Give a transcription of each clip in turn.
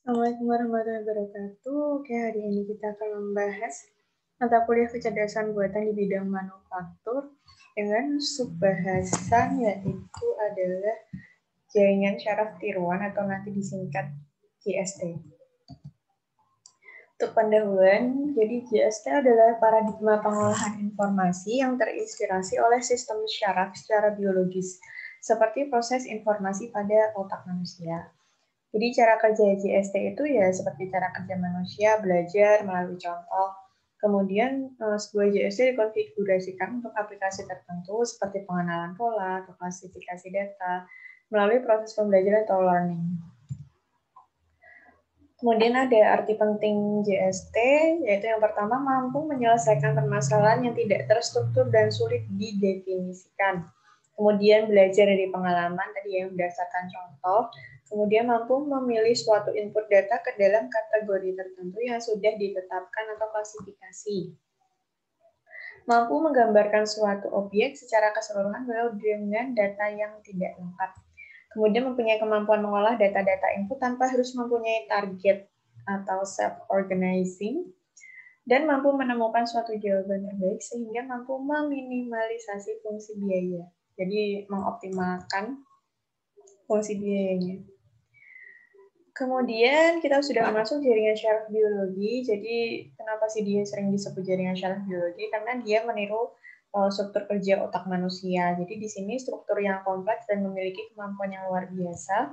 Assalamualaikum warahmatullahi wabarakatuh. Oke, hari ini kita akan membahas mata kuliah kecerdasan buatan di bidang manufaktur dengan subbahasan yaitu adalah jaringan syaraf tiruan atau nanti disingkat JST. Untuk pendahuluan, jadi JST adalah paradigma pengolahan informasi yang terinspirasi oleh sistem syaraf secara biologis, seperti proses informasi pada otak manusia. Jadi cara kerja JST itu ya seperti cara kerja manusia, belajar melalui contoh. Kemudian sebuah JST dikonfigurasikan untuk aplikasi tertentu seperti pengenalan pola atau klasifikasi data melalui proses pembelajaran atau learning. Kemudian ada arti penting JST, yaitu yang pertama mampu menyelesaikan permasalahan yang tidak terstruktur dan sulit didefinisikan. Kemudian belajar dari pengalaman tadi yang berdasarkan contoh. Kemudian mampu memilih suatu input data ke dalam kategori tertentu yang sudah ditetapkan atau klasifikasi. Mampu menggambarkan suatu objek secara keseluruhan walau dengan data yang tidak lengkap. Kemudian mempunyai kemampuan mengolah data-data input tanpa harus mempunyai target atau self-organizing, dan mampu menemukan suatu jawaban terbaik sehingga mampu meminimalisasi fungsi biaya. Jadi mengoptimalkan fungsi biayanya. Kemudian kita sudah masuk jaringan syaraf biologi. Jadi kenapa sih dia sering disebut jaringan syaraf biologi? Karena dia meniru struktur kerja otak manusia. Jadi di sini struktur yang kompleks dan memiliki kemampuan yang luar biasa,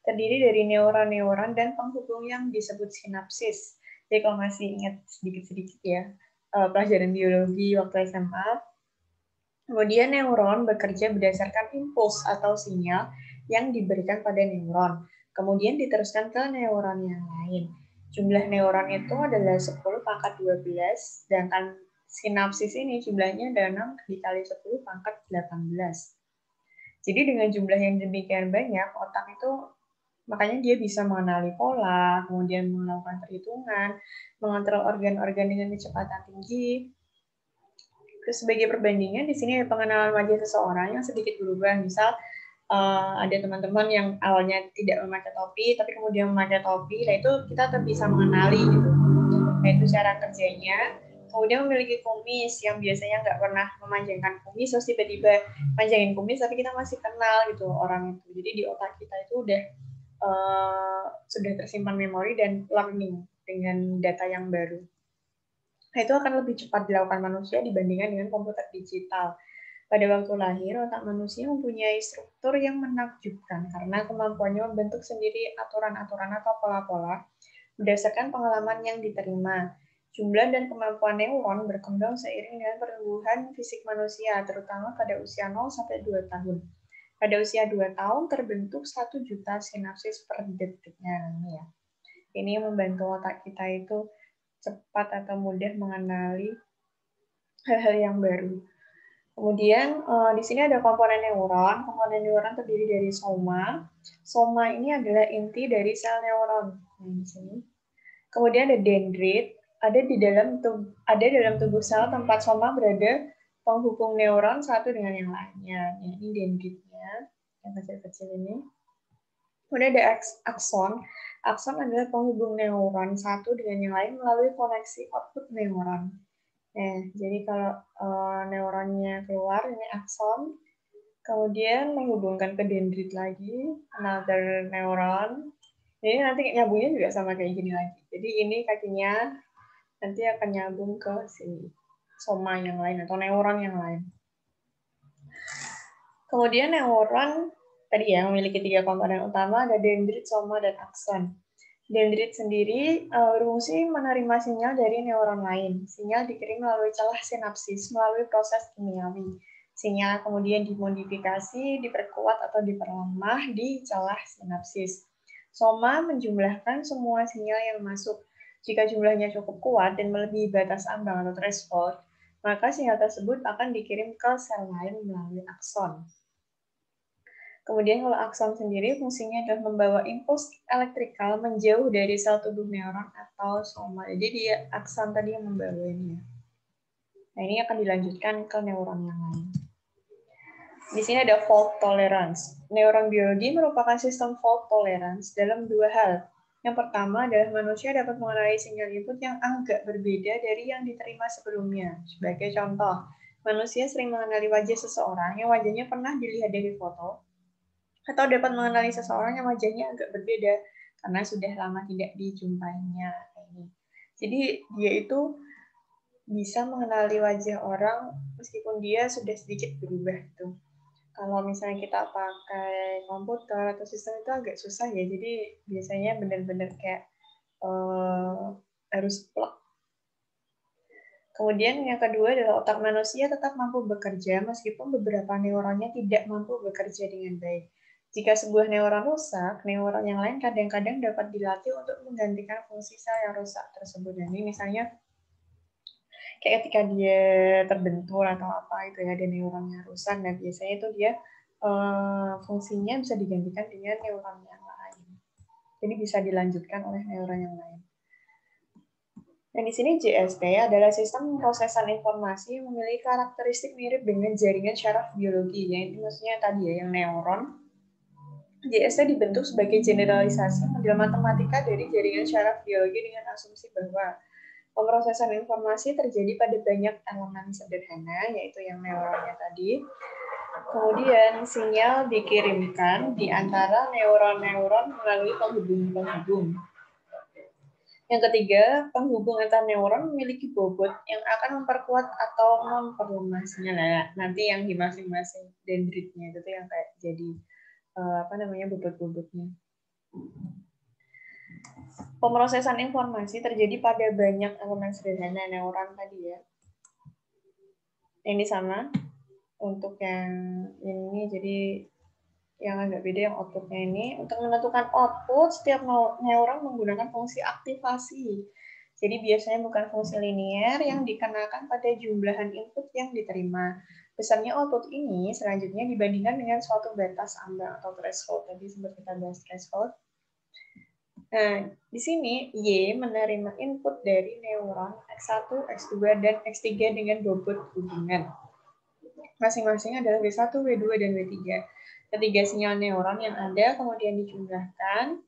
terdiri dari neuron-neuron dan penghubung yang disebut sinapsis. Jadi kalau masih ingat sedikit-sedikit ya, pelajaran biologi waktu SMA, kemudian neuron bekerja berdasarkan impuls atau sinyal yang diberikan pada neuron, kemudian diteruskan ke neuron yang lain. Jumlah neuron itu adalah 10 pangkat 12, sedangkan sinapsis ini jumlahnya ada 6 dikali 10 pangkat 18. Jadi dengan jumlah yang demikian banyak, otak itu makanya dia bisa mengenali pola, kemudian melakukan perhitungan, mengontrol organ-organ dengan kecepatan tinggi. Terus sebagai perbandingan, di sini ada pengenalan wajah seseorang yang sedikit berubah. Misal, ada teman-teman yang awalnya tidak memakai topi, tapi kemudian memakai topi, nah itu kita tetap bisa mengenali gitu. Nah itu cara kerjanya. Kemudian memiliki kumis yang biasanya nggak pernah memanjangkan kumis, terus tiba-tiba panjangin kumis, tapi kita masih kenal gitu orang itu. Jadi di otak kita itu udah sudah tersimpan memori dan learning dengan data yang baru. Nah, itu akan lebih cepat dilakukan manusia dibandingkan dengan komputer digital. Pada waktu lahir, otak manusia mempunyai struktur yang menakjubkan karena kemampuannya membentuk sendiri aturan-aturan atau pola-pola berdasarkan pengalaman yang diterima. Jumlah dan kemampuan neuron berkembang seiring dengan pertumbuhan fisik manusia, terutama pada usia 0 sampai 2 tahun. Pada usia 2 tahun terbentuk 1 juta sinapsis per detiknya. Ini membantu otak kita itu cepat atau mudah mengenali hal-hal yang baru. Kemudian di sini ada komponen neuron. Komponen neuron terdiri dari soma. Soma ini adalah inti dari sel neuron. Nah, di sini. Kemudian ada dendrit. Ada dalam tubuh sel tempat soma berada penghubung neuron satu dengan yang lainnya. Ini dendritnya yang kecil-kecil ini. Kemudian ada akson. Akson adalah penghubung neuron satu dengan yang lain melalui koneksi output neuron. Nah, jadi kalau neuronnya keluar, ini akson, kemudian menghubungkan ke dendrit lagi, another neuron. Jadi nanti nyambungnya juga sama kayak gini lagi. Jadi ini kakinya nanti akan nyambung ke si soma yang lain atau neuron yang lain. Kemudian neuron tadi ya memiliki 3 komponen utama, ada dendrit, soma, dan akson. Dendrit sendiri berfungsi menerima sinyal dari neuron lain. Sinyal dikirim melalui celah sinapsis melalui proses kimiawi. Sinyal kemudian dimodifikasi, diperkuat atau diperlemah di celah sinapsis. Soma menjumlahkan semua sinyal yang masuk. Jika jumlahnya cukup kuat dan melebihi batas ambang atau threshold, maka sinyal tersebut akan dikirim ke sel lain melalui akson. Kemudian kalau akson sendiri fungsinya adalah membawa impuls elektrikal menjauh dari sel tubuh neuron atau soma. Jadi dia akson tadi yang membawa ini. Nah ini akan dilanjutkan ke neuron yang lain. Di sini ada fault tolerance. Neuron biologi merupakan sistem fault tolerance dalam 2 hal. Yang pertama adalah manusia dapat mengenali sinyal input yang agak berbeda dari yang diterima sebelumnya. Sebagai contoh, manusia sering mengenali wajah seseorang yang wajahnya pernah dilihat dari foto, atau dapat mengenali seseorang yang wajahnya agak berbeda karena sudah lama tidak dijumpainya. Jadi dia itu bisa mengenali wajah orang meskipun dia sudah sedikit berubah gitu. Kalau misalnya kita pakai komputer atau sistem itu agak susah ya, jadi biasanya benar-benar kayak harus plug. Kemudian yang kedua adalah otak manusia tetap mampu bekerja meskipun beberapa neuronnya tidak mampu bekerja dengan baik. Jika sebuah neuron rusak, neuron yang lain kadang-kadang dapat dilatih untuk menggantikan fungsi sel yang rusak tersebut. Jadi misalnya kayak ketika dia terbentur atau apa itu ya, ada neuronnya rusak, dan biasanya itu dia fungsinya bisa digantikan dengan neuron yang lain. Jadi bisa dilanjutkan oleh neuron yang lain. Dan di sini JST adalah sistem prosesan informasi yang memiliki karakteristik mirip dengan jaringan syaraf biologi. Yang itu maksudnya tadi ya, yang neuron. JST dibentuk sebagai generalisasi model matematika dari jaringan syaraf biologi dengan asumsi bahwa pemrosesan informasi terjadi pada banyak elemen sederhana, yaitu yang neuronnya tadi. Kemudian sinyal dikirimkan di antara neuron-neuron melalui penghubung-penghubung. Yang ketiga, penghubung antar neuron memiliki bobot yang akan memperkuat atau memperlemahnya. Nah, nanti yang di masing-masing dendritnya itu yang kayak jadi bobot-bobotnya. Pemrosesan informasi terjadi pada banyak elemen sederhana neuron tadi ya. Ini sama untuk yang ini, jadi yang agak beda yang outputnya ini. Untuk menentukan output, setiap neuron menggunakan fungsi aktivasi. Jadi biasanya bukan fungsi linier yang dikenakan pada jumlahan input yang diterima. Besarnya output ini selanjutnya dibandingkan dengan suatu batas ambang atau threshold. Tadi sempat kita bahas threshold. Nah, di sini Y menerima input dari neuron X1, X2, dan X3 dengan bobot hubungan. Masing-masing adalah W1, W2, dan W3. Ketiga sinyal neuron yang ada kemudian dijumlahkan.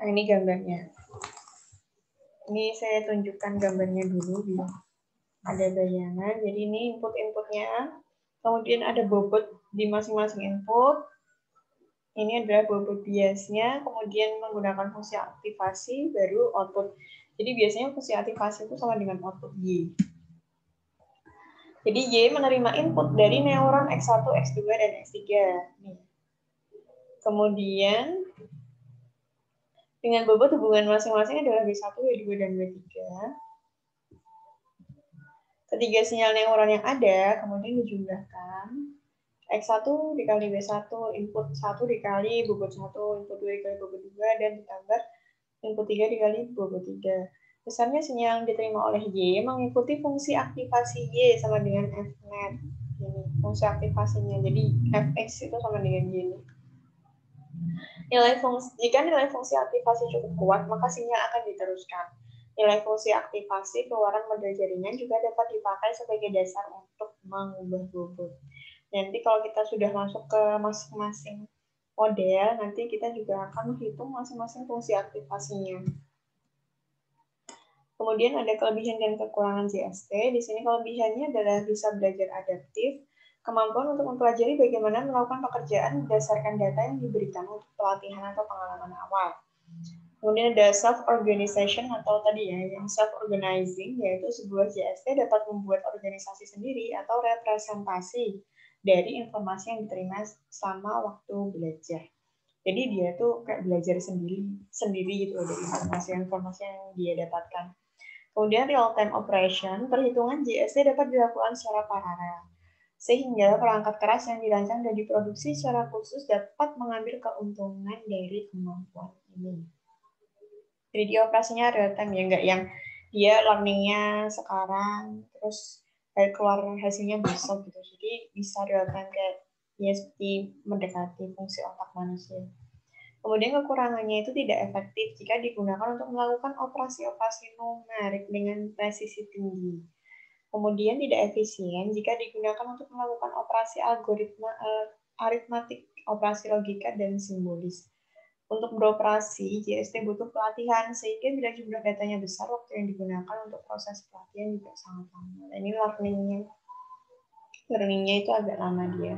Nah, ini gambarnya. Ini saya tunjukkan gambarnya dulu biar ada bayangan. Jadi ini input-inputnya. Kemudian ada bobot di masing-masing input. Ini adalah bobot biasnya, kemudian menggunakan fungsi aktivasi, baru output. Jadi biasanya fungsi aktivasi itu sama dengan output Y. Jadi Y menerima input dari neuron X1, X2, dan X3. Kemudian, dengan bobot hubungan masing-masing adalah W1, W2, dan W3. Ketiga sinyal neuron yang ada, kemudian dijumlahkan. X1 dikali W1, input 1 dikali bobot 1, input 2 dikali bobot 2, dan ditambah input 3 dikali bobot 3. Besarnya sinyal yang diterima oleh Y mengikuti fungsi aktivasi Y sama dengan Fnet. Ini fungsi aktivasinya. Jadi Fx itu sama dengan Y. Jika nilai fungsi aktivasi cukup kuat, maka sinyal akan diteruskan. Nilai fungsi aktivasi keluaran model jaringan juga dapat dipakai sebagai dasar untuk mengubah bobot. Nanti kalau kita sudah masuk ke masing-masing model, nanti kita juga akan menghitung masing-masing fungsi aktivasinya. Kemudian ada kelebihan dan kekurangan JST. Di sini kelebihannya adalah bisa belajar adaptif, kemampuan untuk mempelajari bagaimana melakukan pekerjaan berdasarkan data yang diberikan untuk pelatihan atau pengalaman awal. Kemudian ada self-organization atau tadi ya, yang self-organizing, yaitu sebuah JST dapat membuat organisasi sendiri atau representasi dari informasi yang diterima selama waktu belajar. Jadi dia tuh kayak belajar sendiri gitu dari informasi yang dia dapatkan. Kemudian real-time operation, perhitungan JST dapat dilakukan secara paralel. Sehingga perangkat keras yang dirancang dan diproduksi secara khusus dapat mengambil keuntungan dari kemampuan ini. Jadi dia operasinya real-time ya, nggak yang dia learning-nya sekarang, terus keluar hasilnya besok gitu. Jadi bisa real-time kayak ya seperti mendekati fungsi otak manusia. Kemudian kekurangannya itu tidak efektif jika digunakan untuk melakukan operasi-operasi numerik dengan presisi tinggi. Kemudian tidak efisien jika digunakan untuk melakukan operasi algoritma aritmatik, operasi logika, dan simbolis. Untuk beroperasi, JST butuh pelatihan, sehingga bila jumlah datanya besar, waktu yang digunakan untuk proses pelatihan juga sangat lama. Nah, ini learning-nya itu agak lama dia.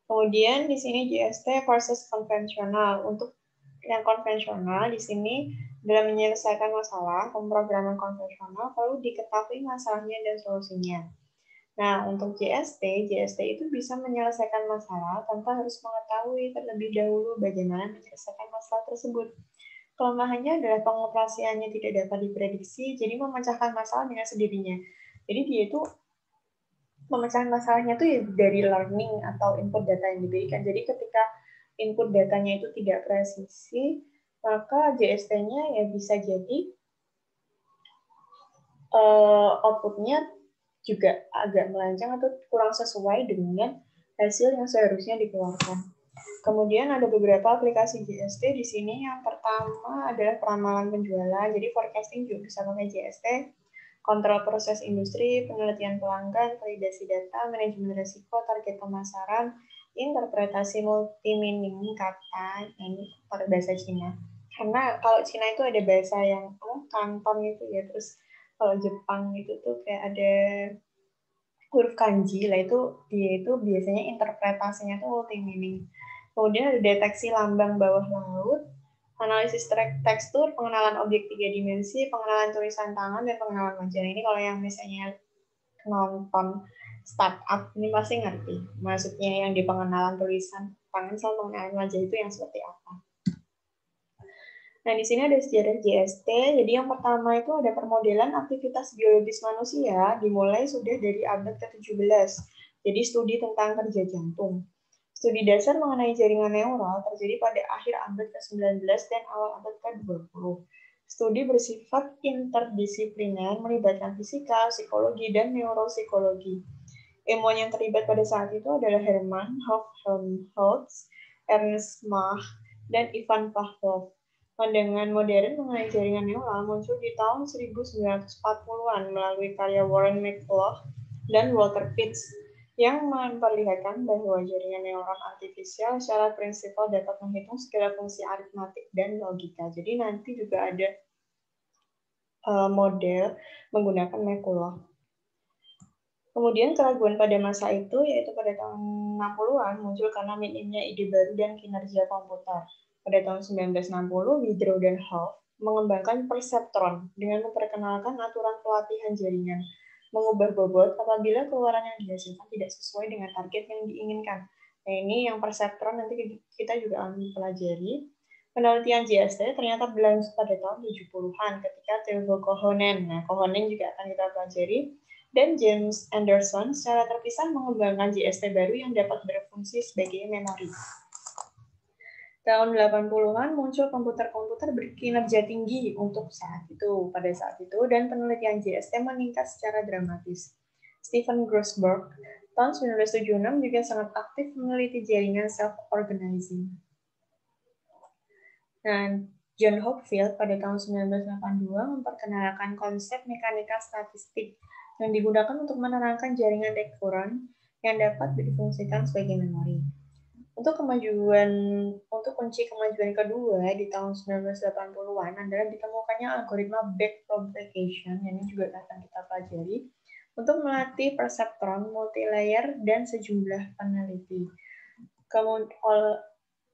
Kemudian di sini JST versus konvensional. Untuk yang konvensional di sini dalam menyelesaikan masalah, pemrograman konvensional perlu diketahui masalahnya dan solusinya. Nah, untuk JST itu bisa menyelesaikan masalah tanpa harus mengetahui terlebih dahulu bagaimana menyelesaikan masalah tersebut. Kelemahannya adalah pengoperasiannya tidak dapat diprediksi, jadi memecahkan masalah dengan sendirinya. Jadi dia itu pemecahan masalahnya itu ya dari learning atau input data yang diberikan. Jadi ketika input datanya itu tidak presisi, maka JST-nya ya bisa jadi output-nya juga agak melenceng atau kurang sesuai dengan hasil yang seharusnya dikeluarkan. Kemudian ada beberapa aplikasi JST di sini. Yang pertama adalah peramalan penjualan. Jadi forecasting juga bisa pakai JST. Kontrol proses industri, penelitian pelanggan, validasi data, manajemen risiko, target pemasaran, interpretasi multi-meaning kata, ini pada bahasa Cina. Karena kalau Cina itu ada bahasa yang kanton gitu ya, terus kalau Jepang itu tuh kayak ada huruf kanji lah, itu dia itu biasanya interpretasinya tuh multi meaning. Kemudian ada deteksi lambang bawah laut, analisis tekstur, pengenalan objek 3 dimensi, pengenalan tulisan tangan, dan pengenalan wajah. Ini kalau yang misalnya nonton startup ini pasti ngerti. Maksudnya yang di pengenalan tulisan tangan sama pengenalan wajah itu yang seperti apa. Nah, di sini ada sejarah JST. Jadi yang pertama itu ada permodelan aktivitas biologis manusia, dimulai sudah dari abad ke-17. Jadi studi tentang kerja jantung. Studi dasar mengenai jaringan neural terjadi pada akhir abad ke-19 dan awal abad ke-20. Studi bersifat interdisipliner, melibatkan fisika, psikologi, dan neuropsikologi. Ilmuwan yang terlibat pada saat itu adalah Hermann Helmholtz, Ernst Mach, dan Ivan Pavlov. Pandangan modern mengenai jaringan neural muncul di tahun 1940-an melalui karya Warren McCulloch dan Walter Pitts yang memperlihatkan bahwa jaringan neuron artifisial secara prinsipal dapat menghitung segala fungsi aritmatik dan logika. Jadi nanti juga ada model menggunakan McCulloch. Kemudian keraguan pada masa itu, yaitu pada tahun 60-an, muncul karena minimnya ide baru dan kinerja komputer. Pada tahun 1960, Widrow dan Hall mengembangkan perseptron dengan memperkenalkan aturan pelatihan jaringan, mengubah bobot apabila keluaran yang dihasilkan tidak sesuai dengan target yang diinginkan. Nah, ini yang perseptron nanti kita juga akan pelajari. Penelitian JST ternyata berlanjut pada tahun 70-an ketika Theo Kohonen. Nah, Kohonen juga akan kita pelajari. Dan James Anderson secara terpisah mengembangkan JST baru yang dapat berfungsi sebagai memori. Tahun 80-an muncul komputer-komputer berkinerja tinggi untuk pada saat itu, dan penelitian JST meningkat secara dramatis. Stephen Grossberg tahun 1976 juga sangat aktif meneliti jaringan self-organizing. Dan John Hopfield pada tahun 1982 memperkenalkan konsep mekanika statistik yang digunakan untuk menerangkan jaringan rekuren yang dapat difungsikan sebagai memori. Untuk kunci kemajuan kedua di tahun 1980-an adalah ditemukannya algoritma backpropagation, yang ini juga akan kita pelajari, untuk melatih perseptron multilayer dan sejumlah peneliti. Kemudian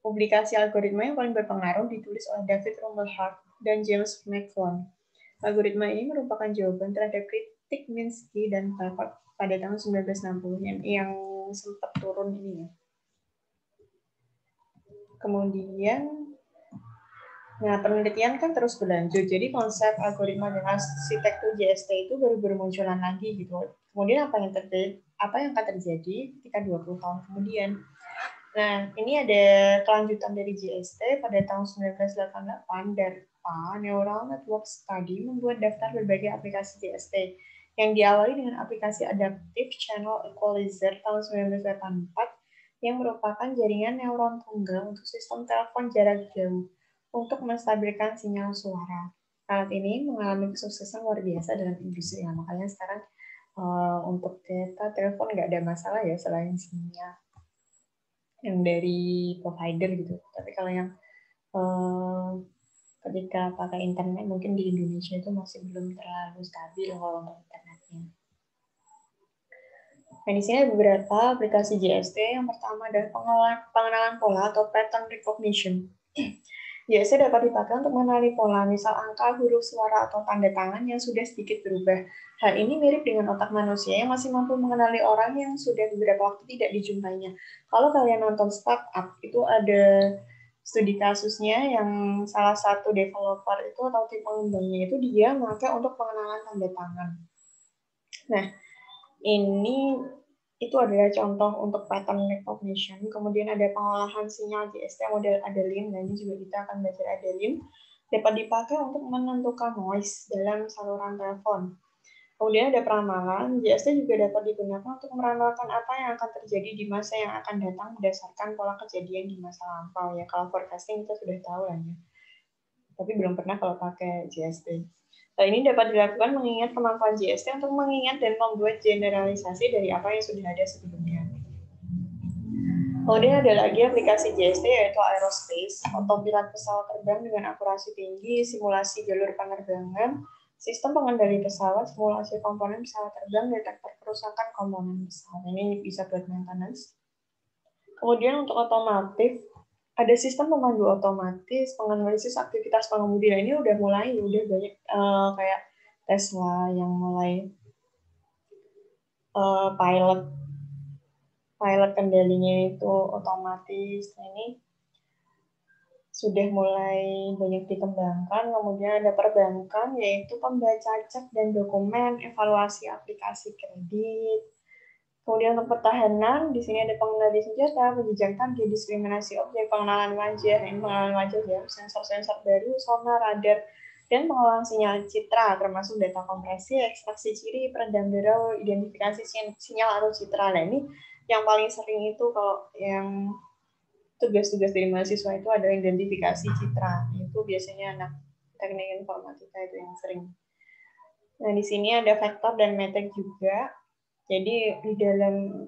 publikasi algoritma yang paling berpengaruh ditulis oleh David Rumelhart dan James McClone. Algoritma ini merupakan jawaban terhadap kritik Minsky dan Clifford pada tahun 1960 yang sempat turun ini ya. Kemudian, penelitian kan terus berlanjut. Jadi konsep algoritma dan arsitektur JST itu baru bermunculan lagi gitu. Kemudian apa yang akan terjadi ketika 20 tahun kemudian? Nah, ini ada kelanjutan dari JST pada tahun 1988. DARPA Neural Network Study membuat daftar berbagai aplikasi JST yang diawali dengan aplikasi Adaptive Channel Equalizer tahun 1984 yang merupakan jaringan neuron tunggal untuk sistem telepon jarak jauh untuk menstabilkan sinyal suara. Alat ini mengalami kesuksesan luar biasa dalam industri. Nah, makanya sekarang untuk data telepon nggak ada masalah ya selain sinyal. yang dari provider gitu. Tapi kalau yang ketika pakai internet mungkin di Indonesia itu masih belum terlalu stabil kalau untuk internetnya. Nah, di sini ada beberapa aplikasi JST. Yang pertama adalah pengenalan pola atau pattern recognition. JST dapat dipakai untuk mengenali pola, misal angka, huruf, suara, atau tanda tangan yang sudah sedikit berubah. Hal ini mirip dengan otak manusia yang masih mampu mengenali orang yang sudah beberapa waktu tidak dijumpainya. Kalau kalian nonton Startup, itu ada studi kasusnya yang salah satu developer itu atau tim pengembangnya itu dia memakai untuk pengenalan tanda tangan. Nah, ini itu adalah contoh untuk pattern recognition. Kemudian ada pengolahan sinyal JST model Adeline. Nah, ini juga kita akan belajar Adeline. Dapat dipakai untuk menentukan noise dalam saluran telepon. Kemudian ada peramalan. JST juga dapat digunakan untuk meramalkan apa yang akan terjadi di masa yang akan datang berdasarkan pola kejadian di masa lampau. Ya, kalau forecasting kita sudah tahu lah ya. Tapi belum pernah kalau pakai JST. Hal ini dapat dilakukan mengingat kemampuan JST untuk mengingat dan membuat generalisasi dari apa yang sudah ada sebelumnya. Kemudian ada lagi aplikasi JST yaitu Aerospace, autopilot pesawat terbang dengan akurasi tinggi, simulasi jalur penerbangan, sistem pengendali pesawat, simulasi komponen pesawat terbang, detektor kerusakan komponen pesawat. Ini bisa buat maintenance. Kemudian untuk otomotif, ada sistem pemandu otomatis, penganalisis aktivitas pengemudi. Nah, ini udah banyak kayak Tesla yang mulai pilot kendalinya itu otomatis. Nah, ini sudah mulai banyak dikembangkan. Kemudian ada perbankan, yaitu pembaca cek dan dokumen, evaluasi aplikasi kredit. Kemudian untuk pertahanan, di sini ada pengendali senjata, penjejak target, diskriminasi objek, pengenalan wajah, ini pengenalan wajah ya, sensor-sensor baru, sonar, radar, dan pengolahan sinyal citra, termasuk data kompresi, ekstraksi ciri, peredam derau, identifikasi sinyal atau citra. Nah, ini yang paling sering itu kalau yang tugas-tugas dari mahasiswa itu adalah identifikasi citra. Itu biasanya anak teknik informatika itu yang sering. Nah, di sini ada vektor dan metrik juga. Jadi di dalam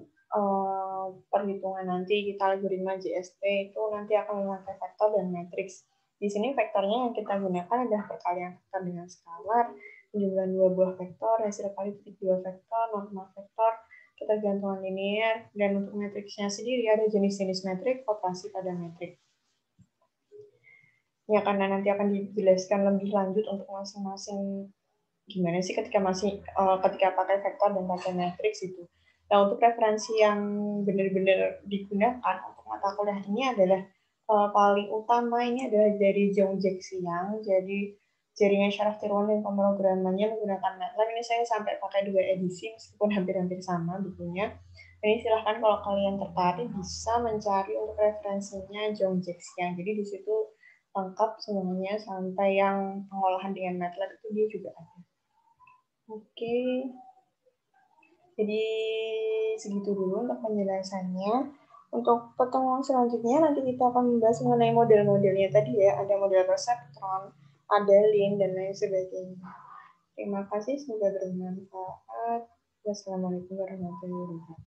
perhitungan nanti kita algoritma JST itu nanti akan memakai vektor dan matriks. Di sini vektornya yang kita gunakan adalah perkalian vektor dengan skalar, penjumlahan dua buah vektor, hasil kali titik dua vektor, norma vektor, ketergantungan linear, dan untuk matriksnya sendiri ada jenis-jenis metrik, operasi pada metrik. Ya, karena nanti akan dijelaskan lebih lanjut untuk masing-masing gimana sih ketika pakai vektor dan pakai matriks itu. Nah, untuk referensi yang benar-benar digunakan untuk mata kuliah ini adalah paling utama ini adalah dari Zhong Xiang. Jadi jaringan syaraf tiruan dan pemrogramannya menggunakan MATLAB. Ini saya sampai pakai 2 edisi meskipun hampir-hampir sama bukunya. Ini silahkan kalau kalian tertarik bisa mencari untuk referensinya Zhong Xiang. Jadi di situ lengkap semuanya sampai yang pengolahan dengan MATLAB itu dia juga ada. Oke, jadi segitu dulu untuk penjelasannya. Untuk pertemuan selanjutnya nanti kita akan membahas mengenai model-modelnya tadi ya. Ada model perseptron, ada lin, dan lain sebagainya. Terima kasih, semoga bermanfaat. Wassalamualaikum warahmatullahi wabarakatuh.